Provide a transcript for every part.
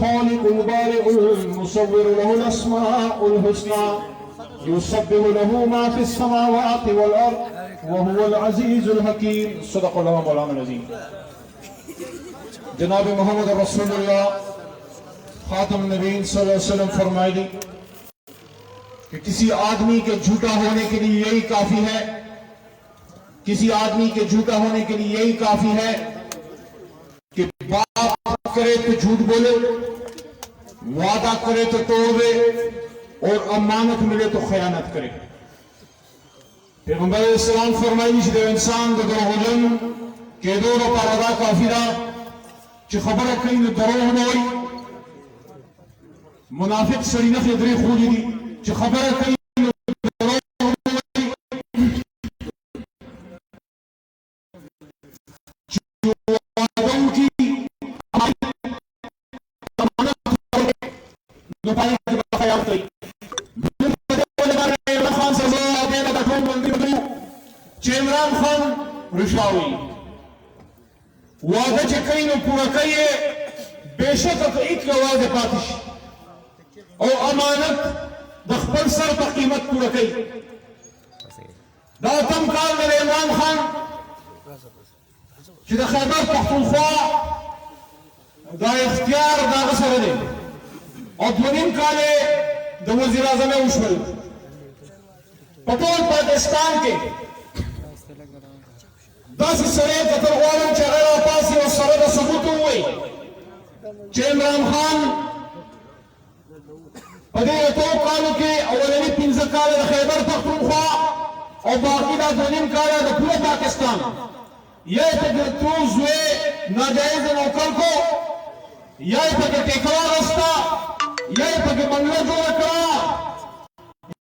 الخالق البارئ المصور له الأسماء الحسنى يسبح له ما في السماوات والأرض وهو العزيز الحكيم. صدق الله مولانا العظيم. जनाब मोहम्मद रसूलुल्लाह खातम नबीन सल्लल्लाहु अलैहि वसल्लम फरमाए कि किसी आदमी के झूठा होने के लिए यही काफी है, किसी आदमी के झूठा होने के लिए यही काफी है कि बात करे तो झूठ बोले, वादा करे तो तोड़े और अमानत मिले तो खयानत करे। पैगंबर इस्लाम फरमाई कि इंसान को दरोजन के दो पारदा काफिरा چې خبره کوي نو دروغ نه وایي. منافق سړي نښې درې خولې دي چې خبره کوي نو دروغ نه وایي، چې واده وکړي نو په هغې کې به خیانت کوي. موږ په دې ولې باندې عمران خان سره زه او دې نه د ټول ملګري وایو چې عمران خان رشا وایي، वादा चे कई नो पूरा कहिए बेशक तो एक वादे पातिश और अमानत दखबल सर पर कीमत पूरा कई दातम काल मेरे इमरान खान जिदा खैबर पख्तूनख्वा दा इख्तियार दा गसर दे और दोनिम काले द वजीर आज़म उशमल पटोल पाकिस्तान के 10 سره د ترغوالم چې غیر پاسي او سره د ثبوت وي چې عمران خان په دې اتو کالو کې اولنی 15 کال د خیبر پختونخوا او باقي د دونیم کال د پوره پاکستان یا ته د توزوي ناجایز نوکر کو یا ته د ټیکوا راستا یا ته د بنگله جوړ کړه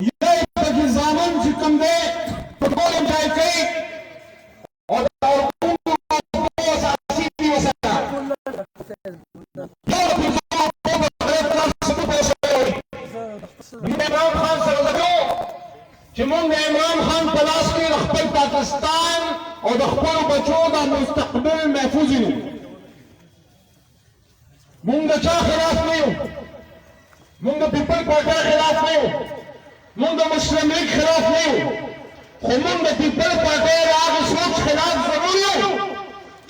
یا ته د ځامن چې کوم دی په ټول ځای کې چمون عمران خان پلاس کې خپل پاکستان او د خپل بچو د مستقبل محفوظ یو. مونږ د چا خلاف نه یو، مونږ د پیپل پارټي خلاف نه یو، مونږ د مسلم لیگ خلاف نه یو، خو مونږ د پیپل پارټي د هغه سوچ خلاف ضرور یو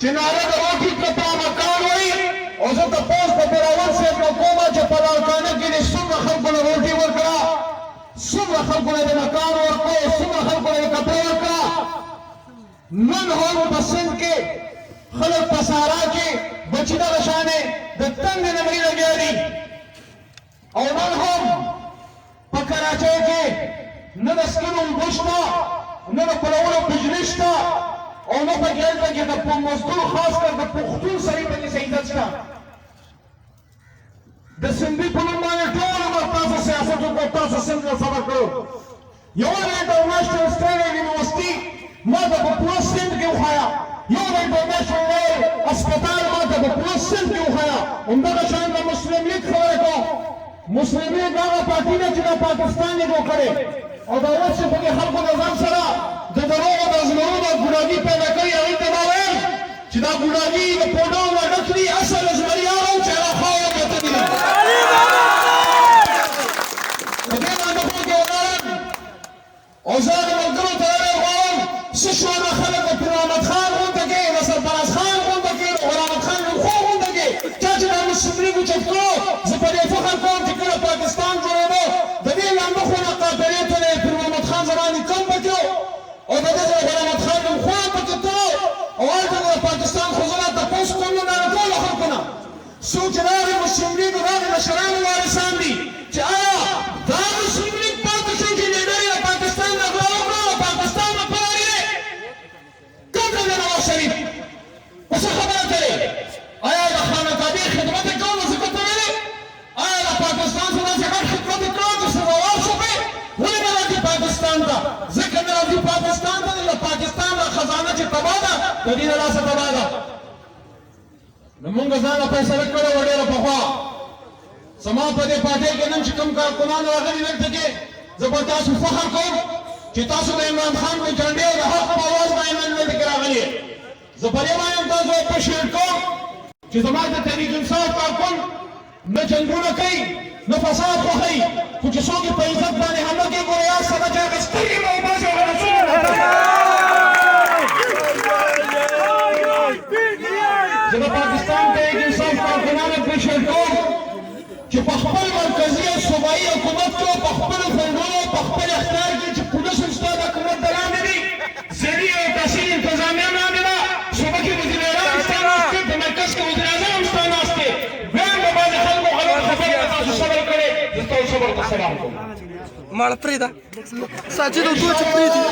چې ناره د روټي کپا مکان وایي او زه تپوس په براول صاحب نه کومه چې په لالکانه کې د څومره خلکو له روټي ورکړه، څومره خلکو له مکان ورکړه، څومره خلکو له کپړې ورکړه. نن هم په سند کې خلک په صحرا کې بچي دغه شانې د تنګ نمرې لګیا دي او نن هم په کراچۍ کې نه د سکینو اوبه شته، نه د پلولو بجلي شته او نه په هلته کې د مزدور خاص کر د پښتون سړي پکې څه عزت شته. د سندي په نوم باندې ټول عمر تاسو سیاست وکړو، تاسو سند ته سبق کړو. یوه د انټرنیشنل سټینډرډ یونیورسټي ما ته په پلس سند کې وښایا، یو د انټرنیشنل هسپتال ما ته په پلس سند کې وښایا. همدغه شان د مسلم لیگ خبرې کوم. مسلم لیگ هغه پارټي ده چې د پاکستان یې جوړ کړې او د اوس چې پکې خلکو د ځان سره د دروغو د زمرو د ګوډاګي پیدا کوي. هغوی ته دا ویل چې دا ګوډاګي د پوډو نه ډک دي، اصل زمري هغه و چې هغه خاوره پرته دي. په دې باندې خو کې ولاړم او زه د ملګرو ته غواړم څه شو هغه خلک د پیر احمد خان غونډه کې، د سرفراز خان غونډه کې، د غلام احمد خان لمخو غونډه کې چا چې دا مسلم لیګ اوچت کړو. زه په دې فخر کوم چې کله پاکستان جوړېده د دې لامبه خو نه قاطرې ته د پیر محمد خان زمانې کم پکې او د دې د غلام احمد خان لمخو پکې تلو او هلته د پاکستان ښځو تپوس کوم نو د ټولو خلکو نه څوک چې د هغې مسلم لیګ د هغې مشرانو وارثان دي چې آیا دا مسلم لیګ پاتې شو چې لیډر یې پاکستان نه غلا وکړه او پاکستان نه پلار یې کوم ځای د نواز شریف په څه خبره کوې؟ آیا د خانقاهې خدمت یې کوم ځکه ته ویلې؟ آیا د پاکستان سره داسې غټ خدمت یې کړی چې سزاوار شوې؟ ولې نه راځي پاکستان ته؟ ځکه نه راځي پاکستان ته د پاکستان د خزانه چې تباه ده د دې نه لاسه تباه ده. نو مونږ ځانه فیصله کړې وه ډېره پخوا. زما په دې پارټۍ کې نن چې کوم کارکنان راغلي دلته کې زه په تاسو فخر کوم چې تاسو د عمران خان د جنډې او د حق په اواز باندې نن دلته کې راغلي. زه په دې باندې تاسو اپریشیټ کوم چې زما د تحریک انصاف کارکن نه جنګونه کوي نه فساد خوښوي خو چې څوک یې په عزت باندې حمله کوي ګوره یاد ساته چې هغه سترګې به وباسي هغه رسول زه د پاکستان ته یک انصاف کارکنان اپریشیټ کوم چې په خپل مرکزي او صوبایي حکومت کې په خپلو فنډونو په خپل اختیار کې چې پولیس هم ستا د حکومت د لاندې دي زرعي او تحصیل انتظامیه هم لاندې ده صوبه کې وزیر اعلی هم ستا ناست دی په مرکز کې وزیر اعظم هم ستا ناست دی بیا هم د بعضې خلکو غلط خبرې ته تاسو صبر کړی زه ستاسو صبر ته سلام کوم ماړه پرېږده ساجد اوبه چې پرېږدي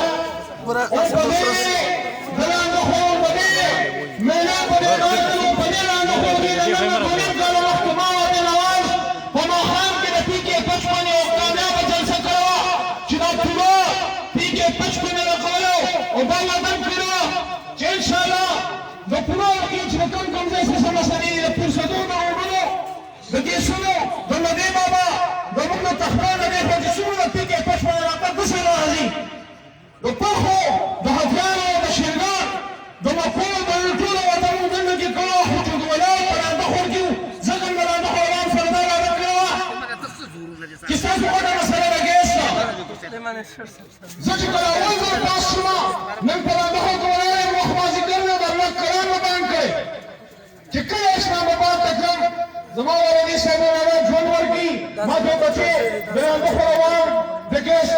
زه چې کله اول ځل پاس شوم نن په لاندې خلکو ولاړ یم وخت مازدیګر مې د الله کلام مې بیان کړی چې کله اسلام آباد ته تلم زما والدي صاحب مې ژوند ورکړي ما دوه بچې د لاندې خوا روان د ګیس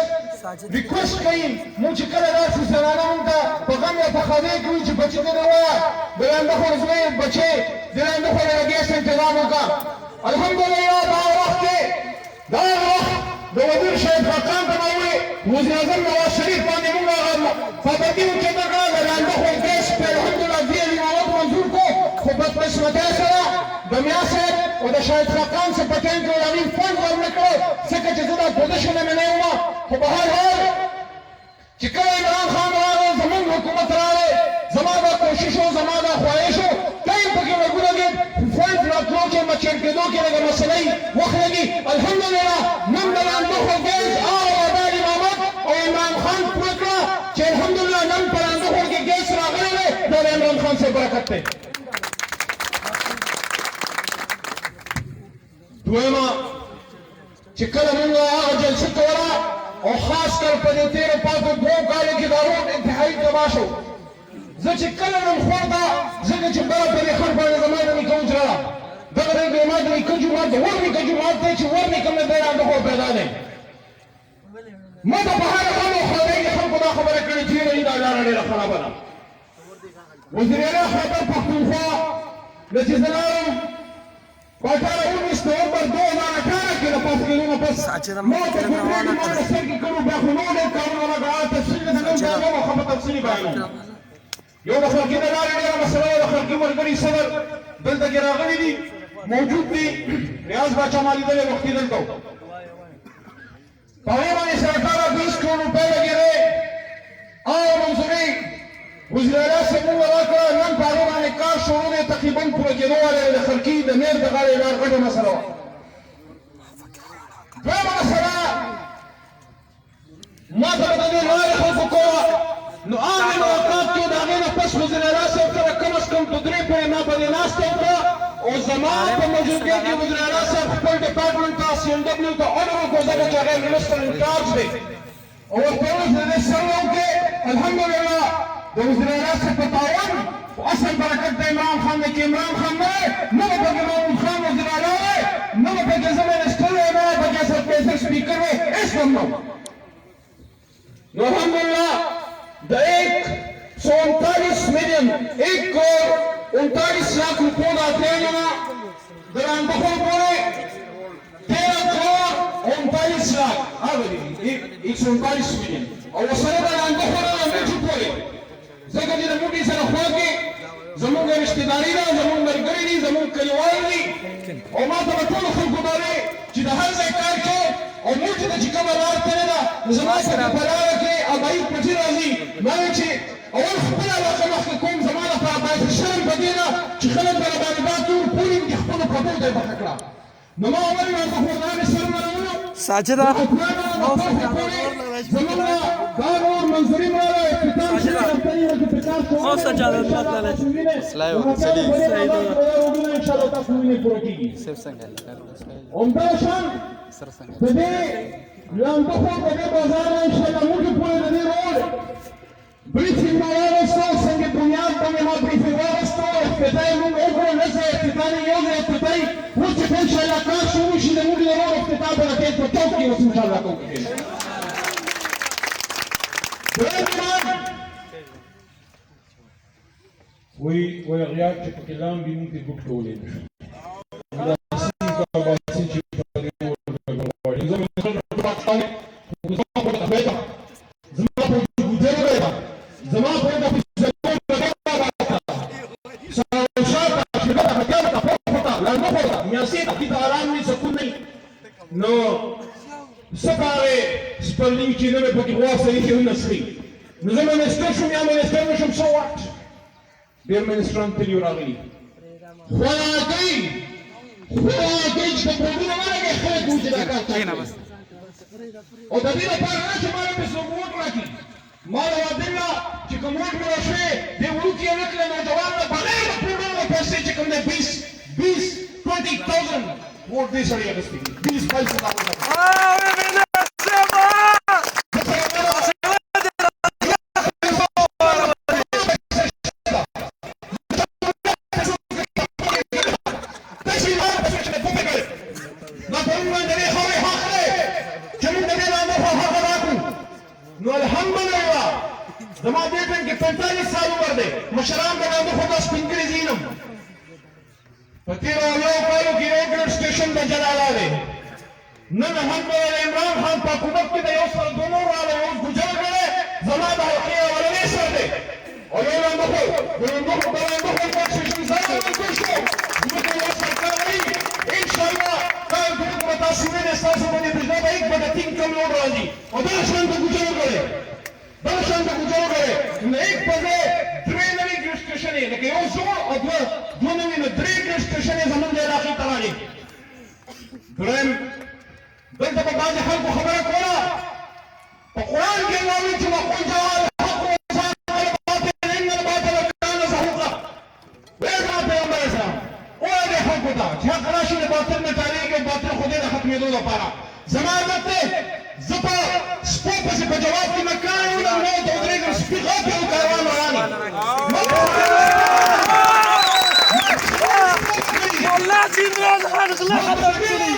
ریکویسټ کوي مونږ چې کله راشو زنانه مونږ ته په غم یا په ښادۍ کې وي چې بچي ته دې ووایه د لاندې خوا زوی بچې د لاندې خوا د ګیس انتظام وکړه الحمدلله دا وخت کې دا وخت د وزیر شهید خاقان ته مې وویل وزیر اعظم نواز شریف باندې موږ هغه پابندي وکړه د لاندې خوا ګیس په الحمدلله دې امامت منظور کړو خو بدقسمتۍ سره د میا صاحب او د شهید خاقان څخه په ټایم کې هغوی فنډ ورنه کړی ځکه چې زه دا پوزیشن مې نه وم خو په هر حال چې کله عمران خان راغی زموږ حکومت راغی زما دا کوشش و زما دا خواهش و ټایم پکې ورګولګېد فنډ راتلو کې مچېر کېدو کې لږه مسئلې وخت لګي الحمدلله نن د لاندې خوا ګیس آباد امامت او عمران خان پوره کړه چې الحمدلله نن په لاندې خوا کې ګیس راغلی دی دا د عمران خان صاحب برکت دی دویمه چې کله موږ هغه جلسه کوله او خاص کر په دې تېرو پاتو دوو کالو کې دا روډ انتهایي تباه شو زه چې کله نن خور ته ځکه چې بله په دې خر باندې زما د نیکه وجره دغه دی زما د نیکه جومات د ور نیکه جومات دی چې ور نیکه مې دی لاندې خور پیدا دی ما ته په هره حال او خدای کې خلکو دا خبره کړې چې نه دا لاره ډېره خرابه ده وزیر اعلی خیبر پښتونخوا د چې زه لاړم په 19 نومبر 2018 کې د پاس کېدو نه پس ما په ګوګل کې ما سر کې کړو بیا خو نور ډېر کارونه راغله تفصیل نه نن دا نو خبره تفصیلي بیانوم یو د خلکو د لارې ډېره مسله ده د خلکو ملګري صدر دلته کې راغلي دي موجود دي ریاض باچا ما لیدلی وختي دلته په هغې باندې سرکار 20 کروڑ روپۍ لګېدې او منظوري وزیر اعلی صاحب موږ راکړه نن په هغې باندې کار شروع دی تقریبا پوره کېدو والی د خلکي د میر د غاړې لار غټه مسله وه دویمه مسله ما ته به د دې لارې خلکو کوه نو عامې موقعات کې د هغې نه پس وزیر اعلی صاحب سره کم از کم 2-3 پورې ما په دې ناسته وکړه او زما په موجودګۍ کې وزیر اعلی صاحب خپل ډپارټمنټ ته CNW ته آرډر وکړو ځکه چې هغه منسټر انچارج دی او ورته وویل چې د دې سر وکړې الحمدلله د وزیر اعلی صاحب په تعاون خو اصل برکت د عمران خان دی چې عمران خان نه نه به پکې محمود خان وزیر اعلی وی نه به پکې زه منسټر وی نه به پکې سرپرایزر سپیکر وی هېڅ هم نه نو الحمدلله د 139 ملین 1 کروڑ 39 लाख रुपयों का अध्ययन दरांतों पूरे 13 करोड़ 39 लाख 139 मिलियन और वो सारे दरांतों पूरे पूरे जगह जी रमूटी से रखवा के जमून के रिश्तेदारी ना जमून मरगरी नहीं जमून कलिवार नहीं और माता बच्चों को खुद गुदारे चिदाहर से कार के और मुझे तो चिका बरार तेरे ना जमात से बरार के अबाई पची राजी मैं ची और खुदा वाक़ के कौन ज़माना था बाइस शर्म बदीना चिखलन बराबर बातूर पूरी दिखने को कबूल दे बकरा नमा अमर में तो खुदा ने शर्म ना साजिदा ज़माना दारूर मंजूरी वाला इफ्तितार शेर अपनी है कि 50 خو سجاده مطلب سلایو سلی ان شاء الله تاسو ویني پوره کیږي سیف څنګه همدا شان سر څنګه په دې لاندې خو په دې بازار ان شاء الله موږ پوره د دې روډ briefing واغستو څنګه بنیاد باندې ما briefing واغستو افتتاحي موږ وکړو نه څه افتتاحي یو ځای افتتاحي اوس چې ان شاء الله کار شروع شي د موږ د روډ افتتاح به راکې په ټوک کې اوس ان شاء الله کوو وی غیاب چې په کلام به موږ ته ګوت کولې نو سپاره سپرلینګ چې نه په کې واسه یې نه نسخي نو زما منستر شوم یا منستر نشم سو وخت ډېر منستران تلي راغلي خواږی چې په پروګرام باندې خلک وځي دا کار کوي او د دې لپاره چې ما په سموټ راکې ما دا ودلا چې کوموټ مې راشه دې ورته نه کړل نو جواب نه بغیر د پروګرام په څیر چې کوم نه 20,000 ووټ دې سره یې 20 پیسې دا نو الحمدلله زما دې ټیم کې 45 سال عمر دی مشران به نو خو د سپینګری زینم په تیر یو کالو کې یو ګرد سټیشن د جلاله دی نن الحمدلله عمران خان په حکومت کې د یو سره دونو راغلی اوس ګجر کړی زما د حلقې اولنی سر دی او یو لنډخو سټیشن ځای ورکړ شو زموږ یو سرکار وایي انشاءالله کال کې به تاسو وینئ ستاسو باندې بجلی به 1 بټه 3 کم لوډ راځي او دا شان د ګجر کړی نه 1 بجې 3 نوي ګرد سټیشنې لکه یو زوړ او دوه نوي نه 3 ګرد سټیشنې زموږ د علاقې ته راغلي درېیم دلته په بعضې خلکو خبره کوله په قرآن کې وایي چې وقل جاء الحق وزهق الباطل ان الباطل كان زهوقا وایي زما پیغمبر اسلام ووایه دې خلکو ته چې حق راشي د باطل نه ډارېږي باطل خو دې د ختمېدو لپاره زما عادت دی زه په سپو پسې په جواب کې مکان ولم نو ته ودرېږم سپي غاپې او کاروان وراني والله چې عمران خان غله ختم کړي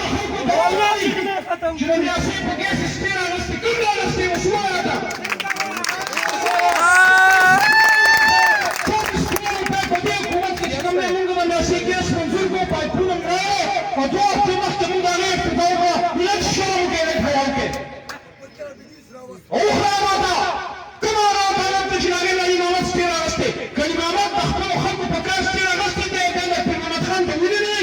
والله غله ختم چې د نیاسۍ په ګیس سپي راغستې کوم راغستې اوس ووایه ته څوک سپي روپۍ په دې حکومت کې چې کوم دی مونږ د نیاسۍ ګیس منظور کړو پایپونه مو راغی او 2 هفتې مخکې مونږ د هغې افتتاح وکړه لږ شرم وکړئ لږ حیا وکړئ او خراباته کومه راوبالت ده چې د هغې نه امامت سپي راغستې که امامت د خپلو خلکو په کار سپي راغستې دی بیا د پیر محمد خان ته ولیدئ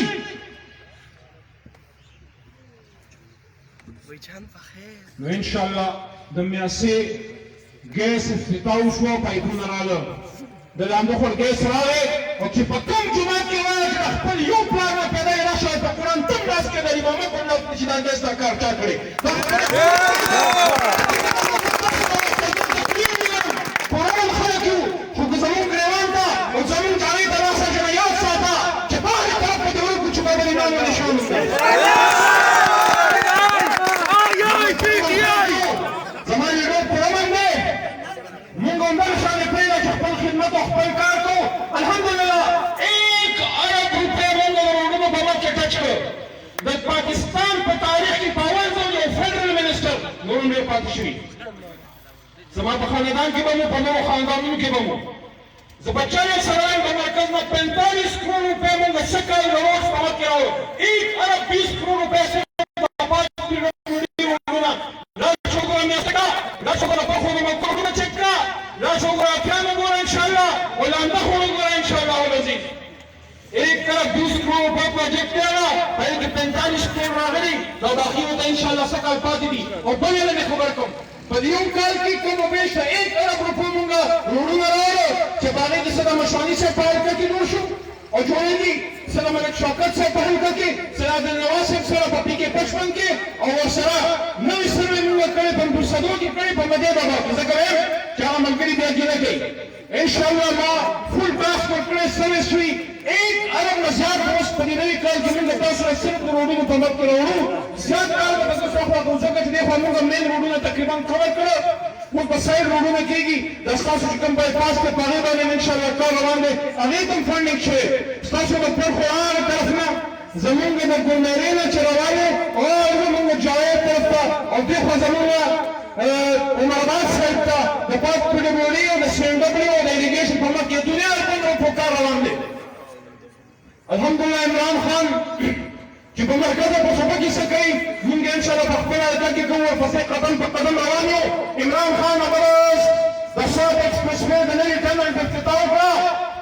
نو انشاءالله د میاسې ګیس افتتاح وشوه پایپونه راغله د لاندې خور ګیس راغی او چې په کوم جومات کې وایه چې د خپل یو پلار نه پیدا یې راشه په قرآن تم لاس کې د امامت په لاس کې چې دا ګیس دا کار چا کړی قرآن خلک یو خو که زمونږ ګریوان ته او زمونږ جامې ته راسه چې نه یاد ساته چې په هغې طرف به دې ورکړو چې بابل ایمان ولې شان وکړو زما لیډر پرامن دی مونږ هم دغه شانې پرېږده چې خپل خدمت او خپل کار کوو الحمدلله 1 ارب روپۍ مونږ د روډونو په مخ کې ټچ کړو د پاکستان په تاریخ کې په اول ځل یو فیډرل منسټر نور هم ډېر پاتې شوي زما په خاندان کې به مو په نورو خاندانونو کې به مو زه بچه یم سره یم د مرکز نه 45 کروڑ روپۍ مونږ څه کال د وخت په وخت کې راوړو 1 ارب 20 کروڑ روپۍ پروجیکٹ دیگا پہلے کہ 45 کروڑ راغلی دا باقی ہوتا انشاءاللہ سکال پاتی دی اور بلی لنے خبر کم پدیوں کال کی کم و بیش 1 ارب روپو مونگا روڑو نرارو چه بانے کی صدا مشوانی سے پاہل کر کے نور شو اور جوڑے دی صدا ملک شوکت سے پاہل کر کے صدا دل نواز سے صدا پاپی کے پچمن کے اور صدا نوی سر میں مونگا کرے پم برسدوں کی کرے پم مدے بابا کسا کرے کیا ملکری بیا گیرے گئی انشاءالله ما فول پاسپورټ کړی سروس وي 1 ارب نه زیات اوس په دې نوي کال کې موږ تاسو سره صرف د روډونو په مخ کې راوړو زیات کار به تاسو خوا کوو ځکه چې دغه موږ مین روډونه تقریبا کور کړو موږ په سایډ روډونه کېږي د تاسو چې کوم بای پاس ته پاره باندې انشاءالله کار روان دی هغه ته فنډینګ شوی تاسو په پر قرآن طرف نه زمونږ د ګورنري نه چې روانو او زمونږ جواب طرف ته او دغه زمونږ عمرآباد سایډ ته د پاک پیډبلیو او د CNW او د اریګیشن په مخ کې دنیا کومه په کار روان دی الحمدلله عمران خان چې په مرکز په صوبه کې څه کوي موږ ان شاء الله په خپل حرکت کې کوو ورپسې قدم په قدم روان یو عمران خان ابرز د شاط ایکسپرس وے د نوي ټنل د افتتاح وکړه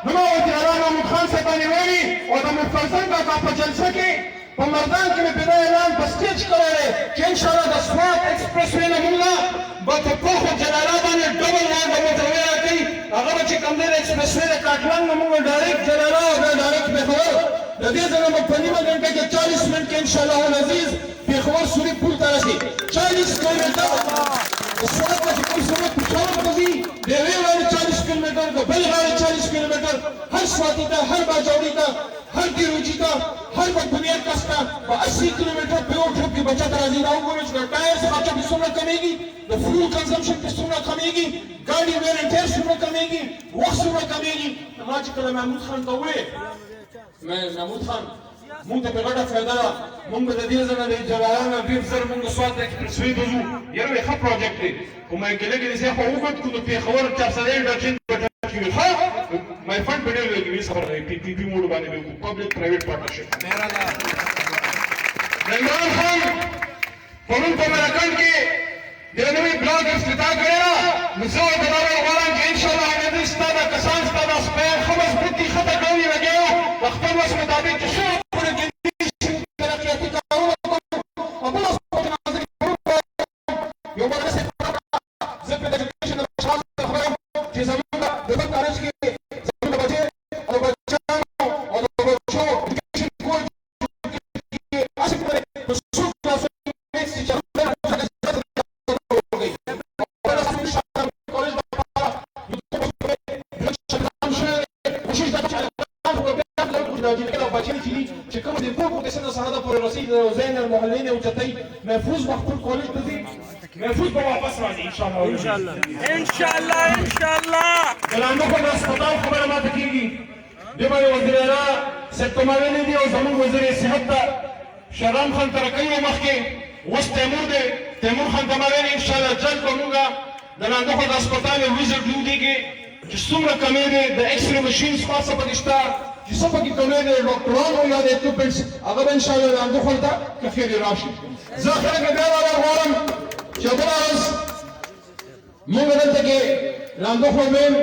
نو وزیر محمود خان صاحب باندې ویلي او د مفرزن کاکا په جلسه کې په مردان کې مې پیدا اعلان په سټیج کړی دی چې ان شاء الله د سوات ایکسپرس وے نه موږ به په پوخو جلال آباد باندې ډبل لار د موټروې راکوي هغه به چې کوم دی د ایکسپرس وے د کاټلن نه موږ ډایرکټ جلال آباد او ډایرکټ پېښور د دې ځای نه به په نیمه ګنټه کې 40 منټ کې انشاءالله العزیز پېښور سوري پل ته رسي 40 کیلومتر د سوات نه چې کوم سړی پېښور ته ځي د یوې غاړې 40 کیلومتر د بلې غاړې 40 کیلومتر هر سواتي ته هر باجوړي ته هر ډیروجي ته هر بنیاد کس ته په 80 کیلومتر په یو ټرپ کې بچت راځي دا وګورئ چې د ټایر خرچه به څومره کمیږي د فیول کنزمپشن به څومره کمیږي ګاډي ویر اینډ ټیر څومره کمیږي وخت څومره کمیږي ما چې کله محمود خان ته وویل محمود خان مونږ ته په ګټه فایده ده مونږ به د دې ځای نه د جلالان نه ډېر زر مونږ سوات ایکسپرس وے ته ځو یاره وایي ښه پروجیکټ دی خو ما یې ګیله ګیلې خو وکړ کړو د پېښور 401 ډاکټر ها مای فنډ په ډېر لګوي خبره پی پی پی موډ باندې به پبلک پرایویټ پارټنرشپ عمران خان پرون په مراکن کې د نوي بلاک افتتاح کړی ده نو زه ورته دا غواړم چې انشاءالله هغه ستا دا کسان ستا دا سپیان ښه مضبوط دي ښه تکړه لګیا د خپل وس مطابق چې څومره پورې کېدای شي ترقیاتي کارونه وکړو او بله یو بل څه زه په ایجوکیشن د شاو خبره چې زموږ د دغه کالج کې زموږ د بچې او بچیانو او د بچو ایجوکیشن کول کې هڅې کوي په څو کلاسونو کې چې چې کوم د پوکو د سنه سره د پورې رسید او زین المحلین او چتای محفوظ خپل کالج ته ځي محفوظ به واپس راځي ان شاء الله لاندې په هسپتال خبره ماته کیږي د باندې وزیر اعلی سپتمبر دی او زموږ وزیر صحت ته شهرام خان ترکي مخکې وس تیمور خان تمارین ان شاء الله جلد به موږ د لاندې په هسپتال وزیر دی کې چې څومره کمی دی د ایکس ری ماشینز خاصه پکې شته چې څه پکې کمی دی ډاکټرانو یا د اکوپمنټس هغه به انشاءالله لاندې خوا ته که خیر راشي زه خلک بیا غواړم چې بله ورځ موږ دلته کې لاندې خوا مین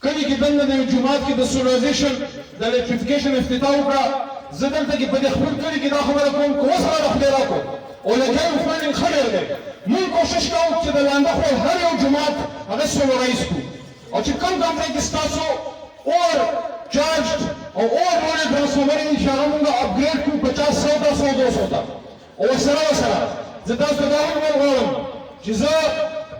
کلي کې دننه د یو جومات کې د سولرایزیشن د الکتریفیکیشن افتتاح وکړه زه دلته کې په دې خپل کلي کې دا خبره کوم که اوس هغه خدای راکړو او لګیو فنډینګ ښه ډېر دی موږ کوشش کوو چې د لاندې خوا هر یو جومات هغه سولرایز کړو او چې کوم ځای کې ستاسو اور چارجډ او اور باندې ټرانسفارمر یې چې هغه موږ اپګریډ کړو 50 100 200 ته او سره زه تاسو ته دا هم غواړم چې زه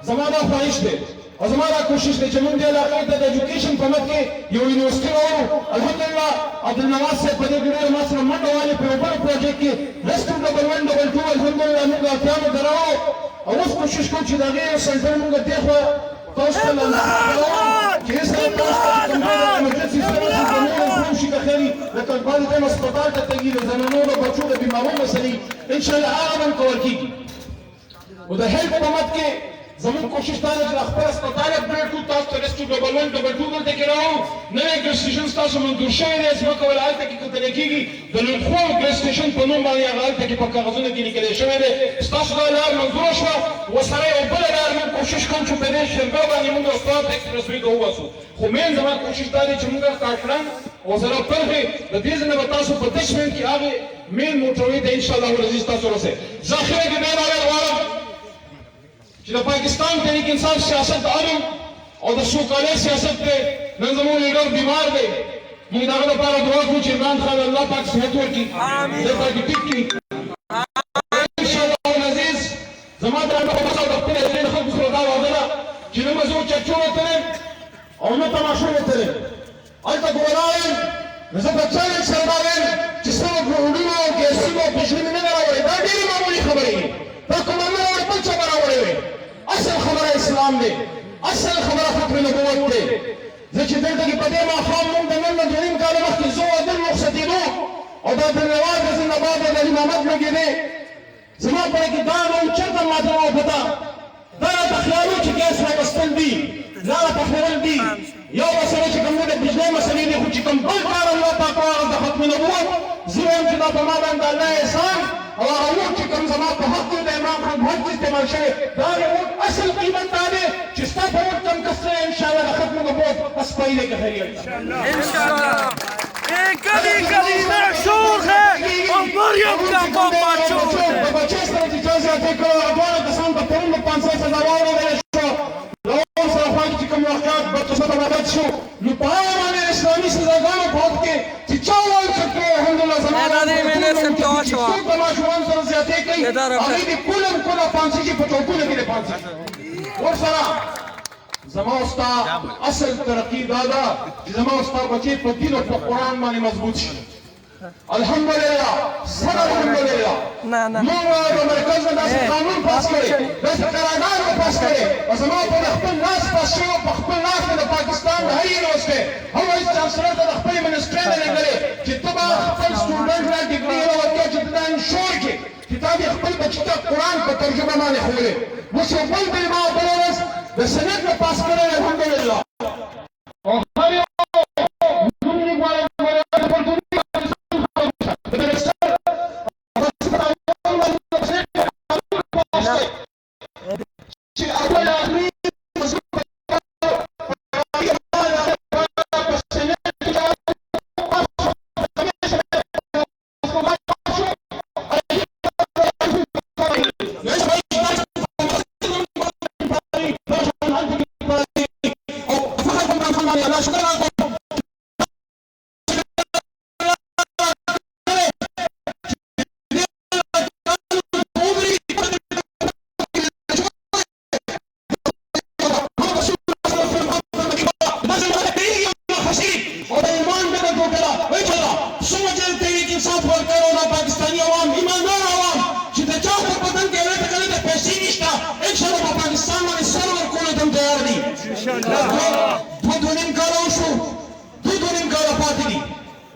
زما دا خواهش دی او زما دا کوشش دی چې موږ دې علاقې ته د ایجوکیشن په مخ کې یو یونیورسټي راوړو الحمدلله عبدالنواز صاحب په دې کې ډېره ما سره منډه والې په یو بل پروجیکټ کې رسټو ډبل 1 ډبل 2 الحمدلله موږ اتیانو ته راوړو او اوس کوشش کوو چې د هغې یو سنټر موږ دې خوا تاسو ته چې سره تاسو ته کوم ډول ایمرجنسي سروسز د نورو امپروو شي که خیري لکه بعضې ټایم هسپتال ته تګي د زنانو د بچو د بیمارو مسلې انشاءالله هغه به هم کول کېږي نو د هیلپ په مد کې زموږ کوشش دا ده چې د خپل هسپتال اپګریډ کړو تاسو ته رسټو ډبل 1 ډبل 2 دلته کې راوړو نوی ګریډ سټیشن ستاسو منظور شوی دی ځمکه ول هلته کې کتلی کېږي د لوندخوا ګریډ سټیشن په نوم باندې هغه هلته کې په کاغذونو کې لیکلی شوی دی ستاسو دا لار منظوره شوه ورسره یو بله لار موږ کوشش کوو چې په دې شلګا باندې موږ سوات ایکسپرس وے ته وباسو خو مین زما کوشش دا دی چې موږ کاټلن او زره پرخې د دې ځای نه به تاسو په 10 منټ کې هغې مین موټروې ته انشاءالله العزیز تاسو رسئ زه اخره کې بیا غواړم چې د پاکستان تحریک انصاف سیاست د امن او د سوکالۍ سیاست دی نن زموږ لیډر بیمار دی موږ د هغه لپاره دعا کوو چې عمران خان الله پاک صحت ورکړي دی پاکې ټیک کړي انشاءالله العزیز زما د خپلې ادارې د خلکو سره دا وعده ده چې نه به زه چرچو ته تلم او نه تماشو وتلې هلته که ولاړ یم نو زه په چلنج سره دا وایم چې څوک روډونو او ګیسونو او پیشونو نه راوړي دا ډېرې معمولي خبرې دي دا کوم نه راوړي بل څه به راوړی وي اصل خبره اسلام دی اصل خبره ختم نبوت دی زه چې دلته کې په دې ماښام موږ د نن نه دوه نیم کاله مخکې زه او دل رخصتېدو او دا دلنوار د زنده باد او د امامت لګېدې زما په کې دا نو چېرته ماته نه وه پته دا راته خیال و چې ګیس راوستل دي دا راته خورل دي یو مسله چې کوم د بجلۍ مسلې دي خو چې کوم بل کار الله پاک واغه د ختم نبوت زه وایم چې دا په ما باندې الله احسان او هغه وخت چې کوم زما په حق کې د امام خان وخت استعمال شوی دا د وخت اصل قیمت دا دی چې ستا په وخت کم کس سره انشاءالله د ختم نبوت بس پایله کې خیریت انشاءالله گلی گلی میں شور ہے اور مریم کا بابا شور ہے بچے سره چې جزا ته کړو ډول کسان په پرون 500 سزا واورېدل شو نو سره خو چې کوم واقعات په تاسو ته راځي شو نو په هغه باندې اسلامي سزاګانو په وخت کې چې چا وایي چې الحمدلله زمانه میں نے سمجھا شو تماشوان سره زیاتې کوي هغه دې کولم کوله پانسي کې په ټوپونه کې پانسي ور سره زما استا اصل ترقی دادا چې زما استا بچي په دین او په قران باندې مضبوط شي الحمدلله سره الحمدلله موږ د مرکز نه داسې قانون پاس کړی داسې قرارداد پاس کړی او زما په خپل لاس پاس شوی په خپل لاس د پاکستان د هر یونیورسټۍ هوایي چانسلر ته د خپل منسټرۍ نه لېږلی چې ته به خپل سټوډنټ له ډګري راوړې چې ته دا انشور کې چې تا دې خپل بچي ته قرآن په ترجمه باندې ښوولی اوس یو بل بل ما بله ورځ د سنټ نه پاس کړی الحمدلله او هر یو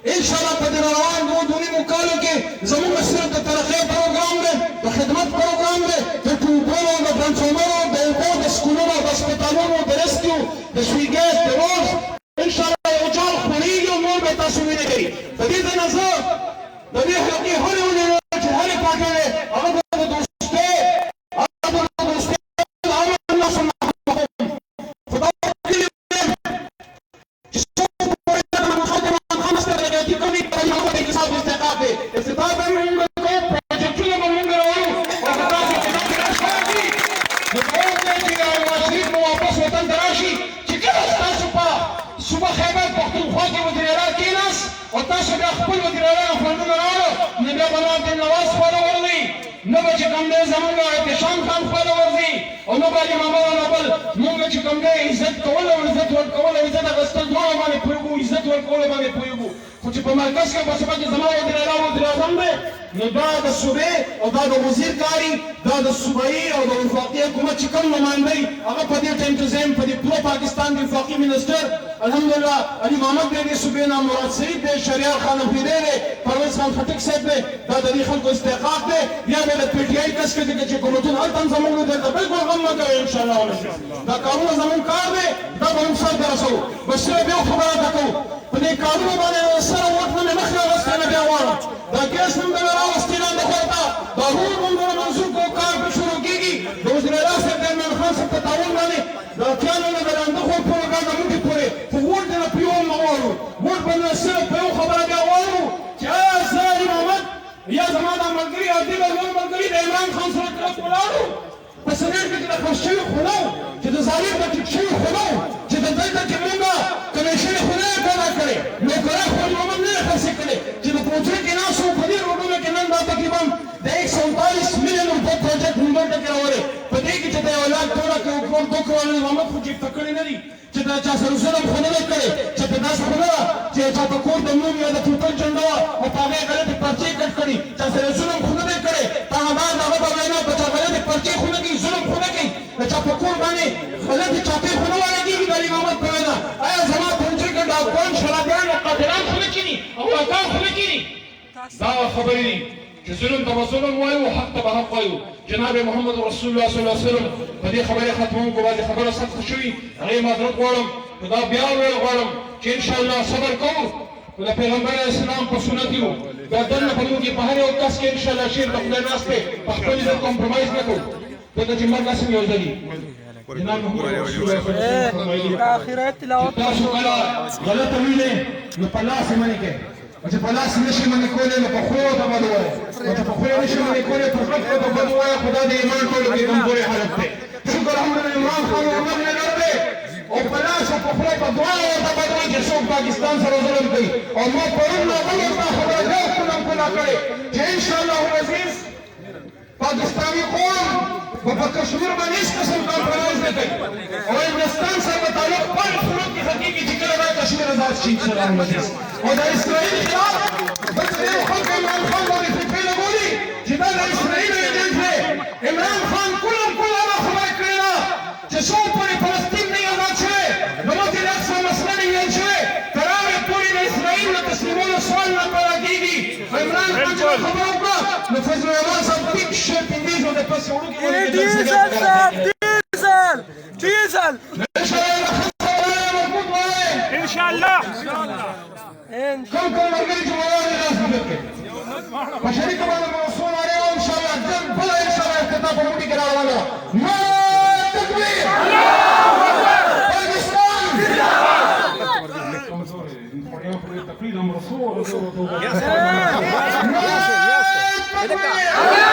انشاءالله په دې روان دوه نیمو کالو کې زموږ صرف د ترقۍ پروګرام دی د خدمت پروګرام دی د ټوبونو د ټرانسفارمرو د اوبو د سکولونو د هسپتالونو د ریسکیو د سوي ګیس د روز انشاءالله یو چال خورېږي او نور به تاسو وینې کوي په دې ځای نه زه د دې حلقې هرې ونې چې هرې پاکې دی هغه به د دوستۍ هغه به د دوستۍ د عامه الناس خدا عزت کول او عزت ورکول او عزت اخیستل دواړه باندې پوهېږو عزت ورکولو باندې پوهېږو خو چې په مرکز کې په سبا کې زما وزیر اعلی وزیر اعظم دی نو دا د صوبې او دا د وزیر کاري دا د صوبایي او د وفاقي حکومت چې کوم نمایندګۍ هغه په دې ټایم کې زم په دې پوره پاکستان د وفاقي منسټر الحمدلله علي محمد دی د صوبې نه مراد سعید دی شهریار خان حفیظی دی پرویز خان خټک صاحب دی دا د دې خلکو استحقاق دی یا به د پی ټي آی کس کې دی چې حکومتونه هلته هم زموږ دلته بالکل غم نه کوي انشاءالله دا کارونه زموږ کار دی دا به موږ سر ته رسوو بس صرف یو خبره ته کوو په دې کارونو باندې سره وخت نه مې مخکې راوستی نه بیا غواړم دا ګیس نوم به مې راوستي لاندې خوا ته دا روډ نوم به مې منظور کړو کار به شروع کېږي د وزیر اعلی صاحب د عمران خان صاحب په تعاون باندې د اتیانو نه د لاندې خوا پورې دا د موږ پورې خو ووټ نه په یو نه غواړو ووټ به نه صرف په یو خبره بیا غواړو چې ایا زه علي محمد یا زما دا ملګري او دې بل نور ملګري د عمران خان سره طرف ولاړو په سنټ کې چې د خرڅ شوي خو نه چې د ظالم د ټیټ شوي خو نه چې د دلته کې موږ کمیشن خو نه یې پیدا کړې نوکران خو محمد نه یې خرڅې کړې چې د پروجیکټ کې ناست وو په دې روډونو کې نن دا تقریبا د 139 میلیون روپۍ پروجیکټ موږ ته کې راوړی په دې کې چې د یو لاک ټوله کې وکړو 2 کروڑ محمد خو جیب ته کړی نه دي چې د دا چا سره ظلم خو نه دی کړی چې په داسې خو نه ده چې چا په کور د نوم یا د توتن جنډه وه او په هغې غلطې پرچې کټ کړي چا سره ظلم خو نه دی کړی تا همار د هغه په وینا په چا غلطې پرچې خو نه کوي ظلم خو نه کوي د چا په کور باندې غلطې چاپې خو نه ولګېږي د علي محمد په وینا آیا زما پنجې کې ډاکوان شرابیان او قاتلان خو نه کیني او اکان خو نه کیني دا خبرې دي چې ظلم ته به ظلم وایو حق ته به حق وایو جناب محمد رسول الله صلی الله علیه وسلم په دې خبرې ختموونکو باندې خبره سخته شوي هغې معذرت غواړم نو دا بیا ویل غواړم چې انشاءالله صبر کوو نو د پیغمبر اسلام په سنت یو دا دننه په موږ کې په هر یو کس کې انشاءالله شعر د خدای ناست دی په خپل ځای کمپرومایز نه کوو ځکه چې مرګ هسې یو ځلي جناب محمد رسول الله صلی الله علیه وسلم فرمایلي چې تاسو کله غلطه وینئ نو په لاس یې منې کړئ چې په لاس نشي منې کولی نو په خولو ته بد ووایه او چې په خوله نشي منې کولی په زړه ته بد ووایه خو دا د ایمان ټولو کې کمزوری حالت دی شکر الحمدلله عمران خان عمر نګر دی او په لاس او په خوله په دواړو ورته بد وایي چې څوک پاکستان سره ظلم کوي او ما پرون ناغلو دا خبره بیا کلم کلا کړې چې انشاءالله العزیز پاکستاني قوم په کشمیر باندې هېڅ قسم کمپرومایز نه کوي او افغانستان سره به تعلق په هر صورت کې ختمېږي چې کله دا کشمیر آزاد شي انشاءالله العزیز او د اسرائیل خلاف بس ډېر خلک عمران خان باندې فکرې لګولي چې دا د اسرائیل ایجنټ دی عمران خان کلم کلا دا خبره کړې ده چې څو پورې فلسطین نه آزاد شوی د مسجد اقصی مسله نه حل شوی تر هغې پورې د اسرائیل د تسلیمولو سوال نه پیدا کېږي عمران خان چې خبره وکړه نو فضل الرحمن صاحب ټیک شی پنځه د پسې وړوکي ډیزل انشاءالله کوم ملګري چې وایي لاس وکړي په شریکه باندې موصول اړ او ان شاء الله دم بل ان شاء الله افتتاح په موږ کې راوړل ما تکبیر الله اکبر پاکستان زنده باد